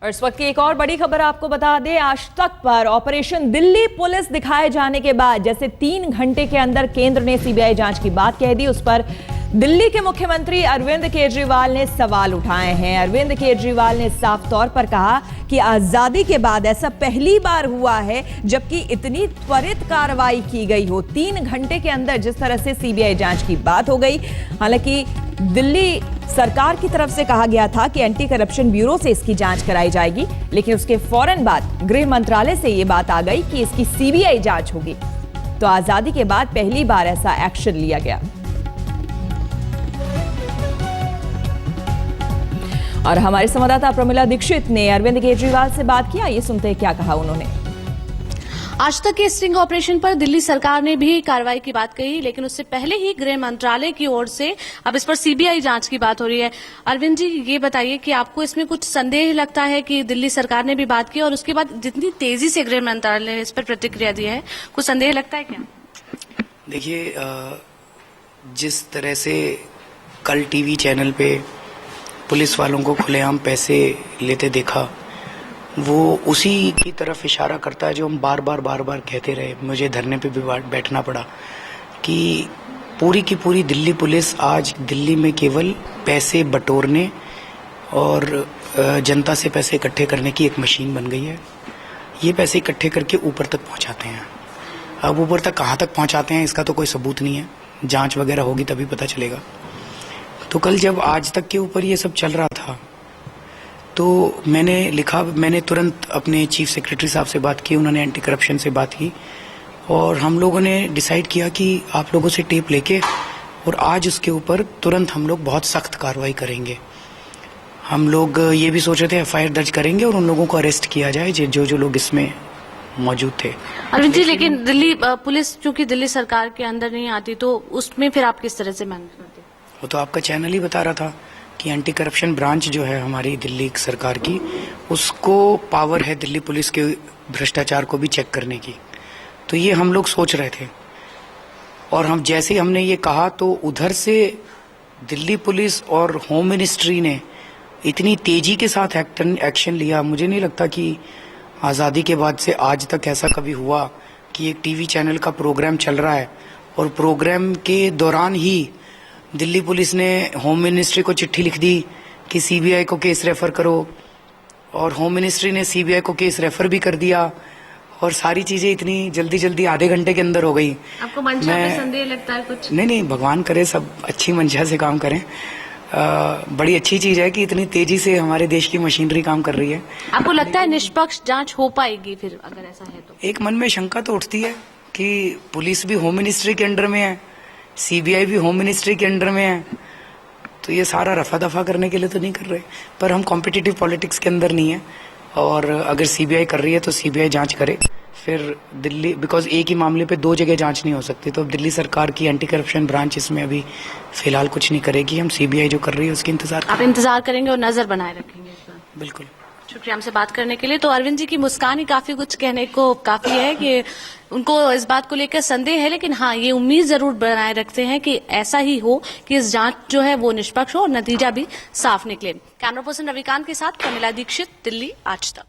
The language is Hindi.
और इस वक्त की एक और बड़ी खबर आपको बता दें, आज तक पर ऑपरेशन दिल्ली पुलिस दिखाए जाने के बाद जैसे 3 घंटे के अंदर केंद्र ने सीबीआई जांच की बात कह दी, उस पर दिल्ली के मुख्यमंत्री अरविंद केजरीवाल ने सवाल उठाए हैं। अरविंद केजरीवाल ने साफ तौर पर कहा कि आजादी के बाद ऐसा पहली बार हुआ है जबकि इतनी त्वरित कार्रवाई की गई हो। 3 घंटे के अंदर जिस तरह से सीबीआई जांच की बात हो गई, हालांकि दिल्ली सरकार की तरफ से कहा गया था कि एंटी करप्शन ब्यूरो से इसकी जांच कराई जाएगी, लेकिन उसके फौरन बाद गृह मंत्रालय से यह बात आ गई कि इसकी सीबीआई जांच होगी। तो आजादी के बाद पहली बार ऐसा एक्शन लिया गया। और हमारे संवाददाता प्रमिला दीक्षित ने अरविंद केजरीवाल से बात किया, ये सुनते हैं क्या कहा उन्होंने। आज तक के स्टिंग ऑपरेशन पर दिल्ली सरकार ने भी कार्रवाई की बात कही, लेकिन उससे पहले ही गृह मंत्रालय की ओर से अब इस पर सीबीआई जांच की बात हो रही है। अरविंद जी, ये बताइए कि आपको इसमें कुछ संदेह लगता है कि दिल्ली सरकार ने भी बात की और उसके बाद जितनी तेजी से गृह मंत्रालय ने इस पर प्रतिक्रिया दी है, कुछ संदेह लगता है क्या? देखिए, जिस तरह से कल टीवी चैनल पे पुलिस वालों को खुलेआम पैसे लेते देखा, वो उसी की तरफ इशारा करता है जो हम बार बार कहते रहे। मुझे धरने पे भी बैठना पड़ा कि पूरी की पूरी दिल्ली पुलिस आज दिल्ली में केवल पैसे बटोरने और जनता से पैसे इकट्ठे करने की एक मशीन बन गई है। ये पैसे इकट्ठे करके ऊपर तक पहुंचाते हैं। अब ऊपर तक कहाँ तक पहुंचाते हैं इसका तो कोई सबूत नहीं है, जांच वगैरह होगी तभी पता चलेगा। तो कल जब आज तक के ऊपर ये सब चल रहा था तो मैंने तुरंत अपने चीफ सेक्रेटरी साहब से बात की, उन्होंने एंटी करप्शन से बात की और हम लोगों ने डिसाइड किया कि आप लोगों से टेप लेके और आज उसके ऊपर तुरंत हम लोग बहुत सख्त कार्रवाई करेंगे। हम लोग ये भी सोच रहे थे एफआईआर दर्ज करेंगे और उन लोगों को अरेस्ट किया जाए जो लोग इसमें मौजूद थे। अरविंद जी, लेकिन दिल्ली पुलिस चूंकि दिल्ली सरकार के अंदर नहीं आती तो उसमें फिर आप किस तरह से मैनेज करते? वो तो आपका चैनल ही बता रहा था कि एंटी करप्शन ब्रांच जो है हमारी दिल्ली सरकार की, उसको पावर है दिल्ली पुलिस के भ्रष्टाचार को भी चेक करने की। तो ये हम लोग सोच रहे थे और हम जैसे ही हमने ये कहा तो उधर से दिल्ली पुलिस और होम मिनिस्ट्री ने इतनी तेजी के साथ एक्शन लिया। मुझे नहीं लगता कि आज़ादी के बाद से आज तक ऐसा कभी हुआ कि एक टीवी चैनल का प्रोग्राम चल रहा है और प्रोग्राम के दौरान ही दिल्ली पुलिस ने होम मिनिस्ट्री को चिट्ठी लिख दी कि सीबीआई को केस रेफर करो और होम मिनिस्ट्री ने सीबीआई को केस रेफर भी कर दिया और सारी चीजें इतनी जल्दी आधे घंटे के अंदर हो गई। आपको मंशा पे संदेह लगता है कुछ? नहीं, भगवान करे सब अच्छी मंशा से काम करें। बड़ी अच्छी चीज है कि इतनी तेजी से हमारे देश की मशीनरी काम कर रही है। आपको लगता है निष्पक्ष जांच हो पाएगी फिर अगर ऐसा है तो? एक मन में शंका तो उठती है कि पुलिस भी होम मिनिस्ट्री के अंडर में है, सीबीआई भी होम मिनिस्ट्री के अंडर में है, तो ये सारा रफा दफा करने के लिए तो नहीं कर रहे। पर हम कॉम्पिटिटिव पॉलिटिक्स के अंदर नहीं है और अगर सीबीआई कर रही है तो सीबीआई जांच करे। फिर दिल्ली, बिकॉज एक ही मामले पे 2 जगह जांच नहीं हो सकती, तो दिल्ली सरकार की एंटी करप्शन ब्रांच इसमें अभी फिलहाल कुछ नहीं करेगी। हम सीबीआई जो कर रही है उसकी इंतजार आप इंतजार करेंगे और नजर बनाए रखेंगे? बिल्कुल। शुक्रिया हमसे बात करने के लिए। तो अरविंद जी की मुस्कान ही काफी कुछ कहने को काफी है कि उनको इस बात को लेकर संदेह है, लेकिन हाँ, ये उम्मीद जरूर बनाए रखते हैं कि ऐसा ही हो कि इस जांच जो है वो निष्पक्ष हो और नतीजा भी साफ निकले। कैमरा पर्सन रविकांत के साथ प्रमिला दीक्षित, दिल्ली आज तक।